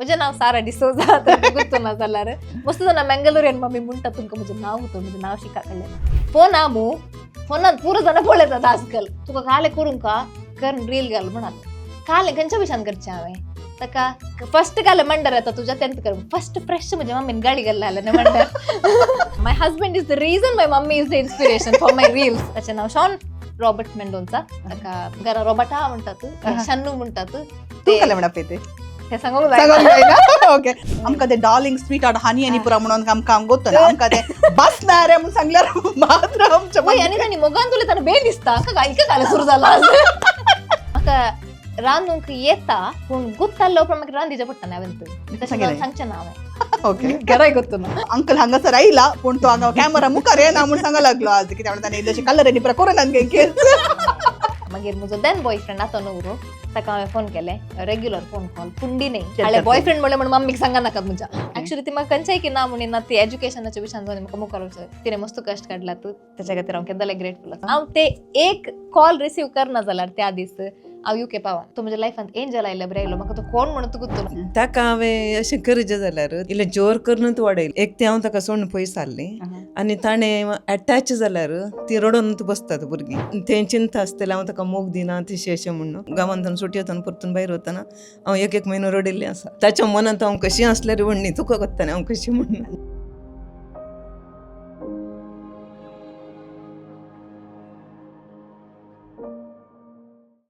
म्हणजे नाव सारा डिसोजा गुर्तुना जाल्यार मस्त जाणा मंगळूरियन मम्मी म्हणटा तुमकां म्हजें नाव होतं म्हजें नाव शिकाकलें फोन आमू फोनात पुरो जाणां पळयतात आजकाल तुका काले करूं का कर रील घाल म्हणात काले खंयच्या विशान करचें हांवें ताका फर्स्ट काले मंडर येता तुज्या तेंत कर फर्स्ट फ्रेश म्हज्या मम्मीन गाडी घालला जाल्यार मंडर my husband is the reason my mummy is the inspiration for my reels ताचें नाव शॉन रॉबर्ट मेंडोन्सा ताका घरा रॉबर्टा म्हणटात शन्नू म्हणटात तू कले म्हणा पेते ते सांगूंक सांगूंक जायना ओके आमकां ते डार्लिंग स्वीट हार्ट हनी आनी पुरा म्हणून आमकां गोत्तो ना आमकां ते बसना रे म्हणून सांगल्यार मात्र आमच्या वय आनी ताणी मोगान तुले ताणें बेल दिसता काय घाले सुरू जाला म्हाका रांदूंक येता पूण गुत्तालो उपरांत म्हाका रांदिचें पडटा हांवें तशें सांगचें ना हांवें ओके घराय करतो ना अंकल हांगासर आयला पूण तो हांगा कॅमेरा मुखार येना म्हणून सांगा लागलो आज कित्याक ताणें इल्लेशे कलर आनी पुरा कोरोनान केस मागीर म्हजो देन बॉयफ्रेंड आतां न्हवरो ताका हांवें फोन केलें रेग्युलर फोन कॉल पुंडी न्ही हांवें बॉयफ्रेंड म्हणलें म्हणून मम्मीक सांगा नाका तुमच्या ऍक्च्युली ती म्हाका खंयच्याय की ना म्हणून ती एज्युकेशनाच्या विशयान जावन म्हाका मुखार तिणें मस्त कश्ट काडलात तेच्या खातीर हांव केन्ना ग्रेटफूल आसा हांव ते एक कॉल रिसीव करना जाल्यार त्या दीस हांव युके पावां तो म्हज्या लायफांत एंजल आयल्या बरें आयलो म्हाका तो कोण म्हणून तुका ताका हांवें अशें करचें जाल्यार इल्लें जोर करूनच वाडयलें एक ते हांव ताका सोडून पयस हाडली आनी ताणें अटॅच जाल्यार ती रडोनूच बसतात भुरगीं तें चिंता आसतलें हांव ताका मोग दिना तशें अशें म्हणून गांवांतल्यान सुटी वतना परतून भायर वतना हांव एक म्हयनो रडिल्लें आसा ताच्या मनांत हांव कशी आसल्यार व्हडली तुका कोत्तालें हांव कशी म्हणून